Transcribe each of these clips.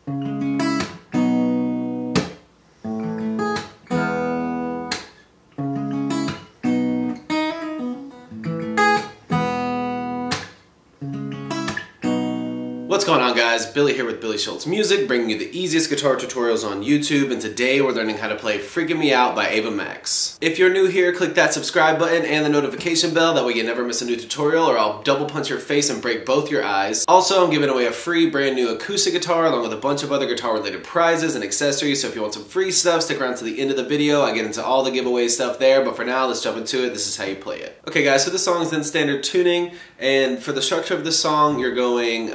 What's going on, guys? Billy here with Billy Schultz Music, bringing you the easiest guitar tutorials on YouTube, and today we're learning how to play Freaking Me Out by Ava Max. If you're new here, click that subscribe button and the notification bell, that way you never miss a new tutorial or I'll double punch your face and break both your eyes. Also, I'm giving away a free brand new acoustic guitar along with a bunch of other guitar related prizes and accessories, so if you want some free stuff, stick around to the end of the video. I get into all the giveaway stuff there, but for now, let's jump into it. This is how you play it. Okay guys, so this song is in standard tuning, and for the structure of this song, you're going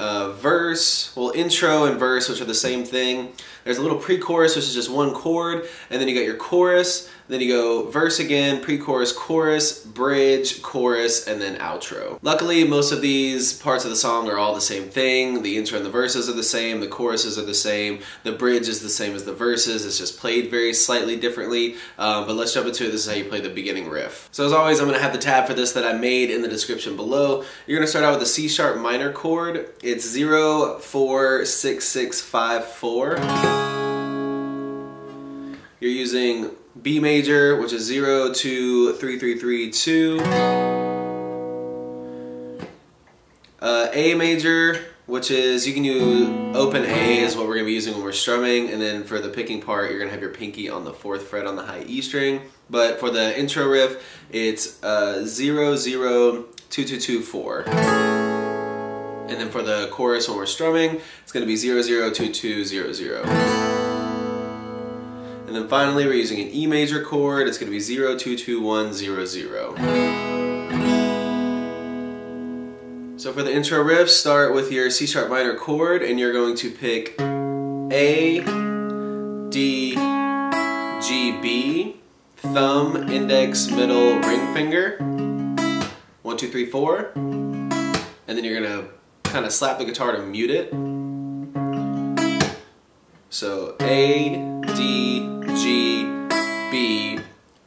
verse, well, intro and verse, which are the same thing. There's a little pre-chorus, which is just one chord, and then you got your chorus, then you go verse again, pre-chorus, chorus, bridge, chorus, and then outro. Luckily, most of these parts of the song are all the same thing. The intro and the verses are the same, the choruses are the same, the bridge is the same as the verses, it's just played very slightly differently, but let's jump into it. This is how you play the beginning riff. So as always, I'm going to have the tab for this that I made in the description below. You're going to start out with a C sharp minor chord. It's 0, 4, 6, 6, 5, 4. You're using B major, which is 0, 2, 3, 3, 3, 2. A major, which is, you can use open A is what we're going to be using when we're strumming, and then for the picking part, you're going to have your pinky on the 4th fret on the high E string. But for the intro riff, it's 0, 0, 2, 2, 2, 4. And then for the chorus when we're strumming, it's going to be 0, 0, 2, 2, 0, 0. And then finally, we're using an E major chord. It's going to be 0, 2, 2, 1, 0, 0. So for the intro riff, start with your C sharp minor chord, and you're going to pick A, D, G, B, thumb, index, middle, ring finger, 1, 2, 3, 4, and then you're going to kind of slap the guitar to mute it. So A, D, G, B,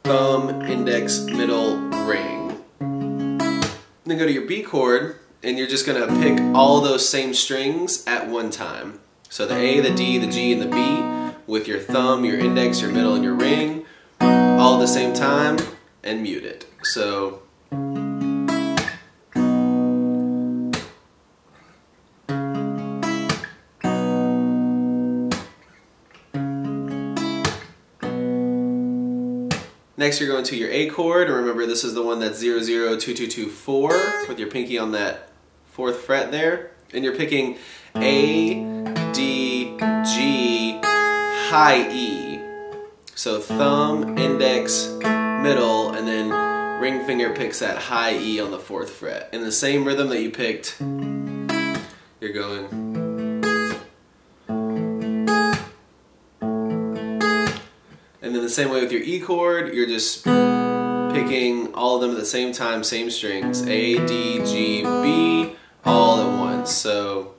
thumb, index, middle, ring. Then go to your B chord, and you're just gonna pick all those same strings at one time. So the A, the D, the G, and the B with your thumb, your index, your middle, and your ring, all at the same time, and mute it. So next, you're going to your A chord, and remember this is the one that's 0, 0, 2, 2, 2, 4, with your pinky on that 4th fret there, and you're picking A, D, G, high E. So thumb, index, middle, and then ring finger picks that high E on the 4th fret. In the same rhythm that you picked, you're going. And then the same way with your E chord, you're just picking all of them at the same time, same strings, A, D, G, B, all at once. So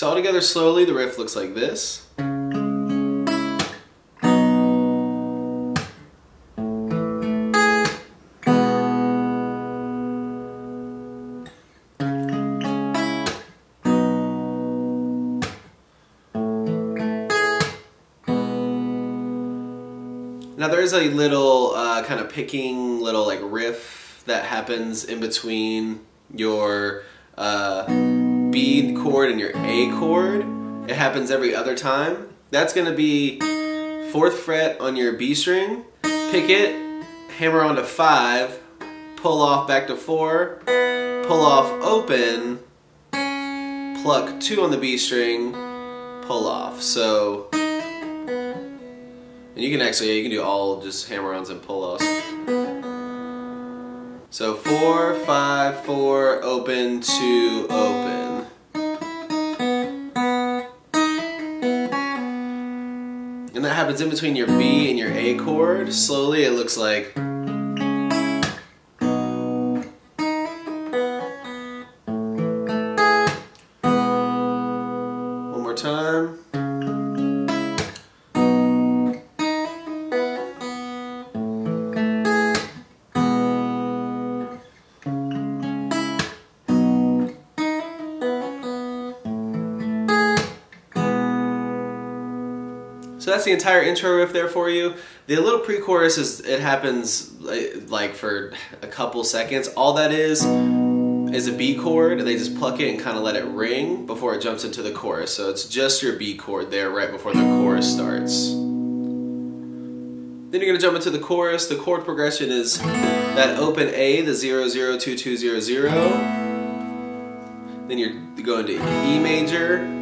all together slowly, the riff looks like this. Now there is a little kind of picking little like riff that happens in between your B chord and your A chord. It happens every other time. That's going to be 4th fret on your B string, pick it, hammer onto 5, pull off back to 4, pull off open, pluck 2 on the B string, pull off. So, and you can actually, you can do all just hammer-ons and pull-offs. So 4, 5, 4, open, 2, open. And that happens in between your B and your A chord. Slowly it looks like. One more time. So that's the entire intro riff there for you. The little pre-chorus it happens like for a couple seconds. All that is a B chord, and they just pluck it and kind of let it ring before it jumps into the chorus. So it's just your B chord there right before the chorus starts. Then you're going to jump into the chorus. The chord progression is that open A, the 0 0 2 2 0 0. Then you're going to E major,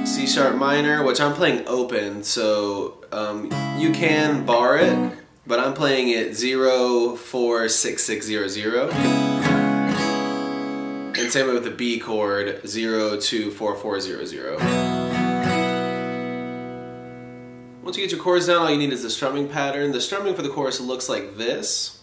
C sharp minor, which I'm playing open, so you can bar it, but I'm playing it 0 4 6 6 0 0. And same way with the B chord, 0 2 4 4 0 0. Once you get your chords down, all you need is the strumming pattern. The strumming for the chorus looks like this.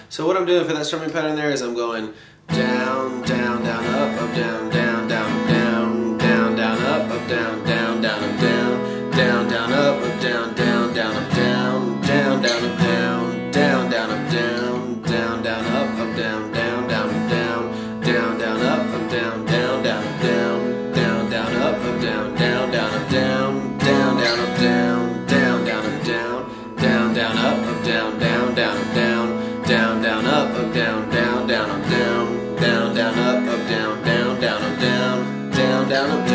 So what I'm doing for that strumming pattern there is I'm going down, down, down, up, down, down, down, down, down, down, up, down, down, down, up, down, down, down, up, down, down, down, up, down, down, down, up, down, down, down, up, down, down, down, up, down, down, down, up, down, down, down, up, down, down, down, up, down, down, down, up, down, down, down, up, down, down, down, up, down, down, down, up, down, down, down, up, down, down, down, up, down. Down, down, up, down, down, down, up, down, down, down, up, down, down, down, up, down, down, down, up, down, down,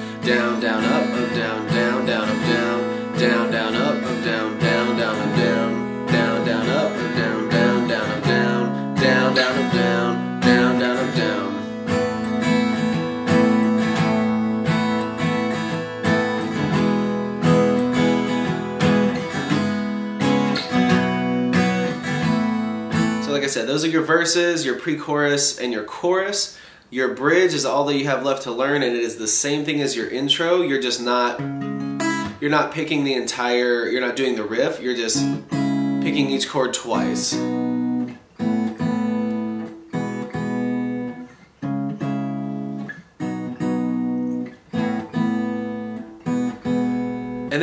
down, up, down, down, down, up, down, down, down, up, down, down, down, up, down, down, down, up, down, down, down, up, down, down, down, up, down, down, down, up, down, down, down, up, down. Like I said, those are your verses, your pre-chorus, and your chorus. Your bridge is all that you have left to learn, and it is the same thing as your intro. You're not picking the entire, you're not doing the riff, you're just picking each chord twice. And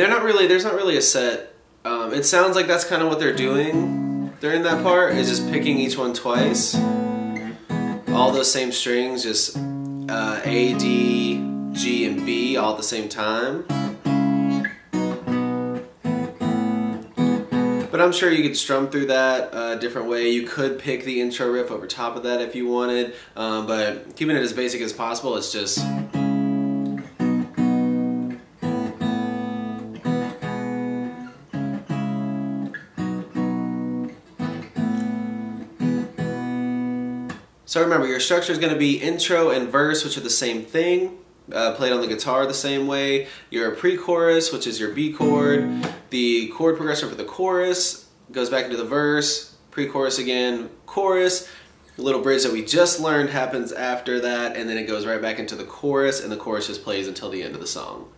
there's not really a set, it sounds like that's kind of what they're doing during that part, is just picking each one twice. All those same strings, just A, D, G, and B all at the same time. But I'm sure you could strum through that a different way. You could pick the intro riff over top of that if you wanted, but keeping it as basic as possible, it's just... So remember, your structure is going to be intro and verse, which are the same thing, played on the guitar the same way. Your pre-chorus, which is your B chord. The chord progression for the chorus goes back into the verse, pre-chorus again, chorus. The little bridge that we just learned happens after that, and then it goes right back into the chorus, and the chorus just plays until the end of the song.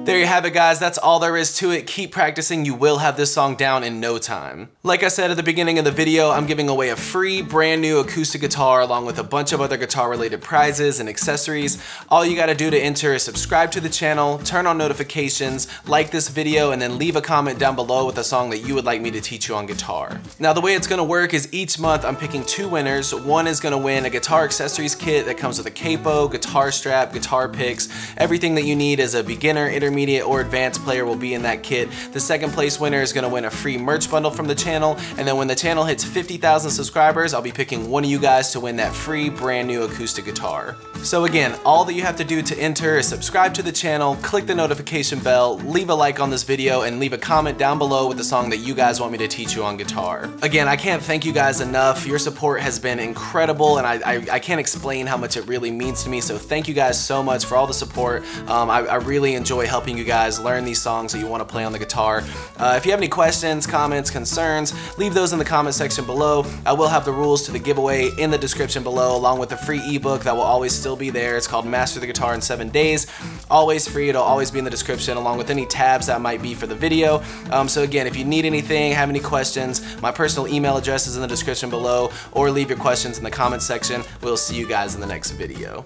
There you have it, guys. That's all there is to it. Keep practicing. You will have this song down in no time. Like I said at the beginning of the video, I'm giving away a free brand new acoustic guitar along with a bunch of other guitar related prizes and accessories. All you gotta do to enter is subscribe to the channel, turn on notifications, like this video, and then leave a comment down below with a song that you would like me to teach you on guitar. Now the way it's gonna work is each month I'm picking 2 winners. One is gonna win a guitar accessories kit that comes with a capo, guitar strap, guitar picks. Everything that you need as a beginner, intermediate, or advanced player will be in that kit. The second place winner is going to win a free merch bundle from the channel, and then when the channel hits 50,000 subscribers, I'll be picking one of you guys to win that free brand new acoustic guitar. So again, all that you have to do to enter is subscribe to the channel, click the notification bell, leave a like on this video, and leave a comment down below with the song that you guys want me to teach you on guitar. Again, I can't thank you guys enough. Your support has been incredible, and I can't explain how much it really means to me, so thank you guys so much for all the support. I really enjoy helping helping you guys learn these songs that you want to play on the guitar. If you have any questions, comments, concerns, leave those in the comment section below. I will have the rules to the giveaway in the description below, along with the free ebook that will always still be there. It's called Master the Guitar in 7 Days. Always free, it'll always be in the description, along with any tabs that might be for the video. So again, if you need anything, have any questions, my personal email address is in the description below, or leave your questions in the comment section. We'll see you guys in the next video.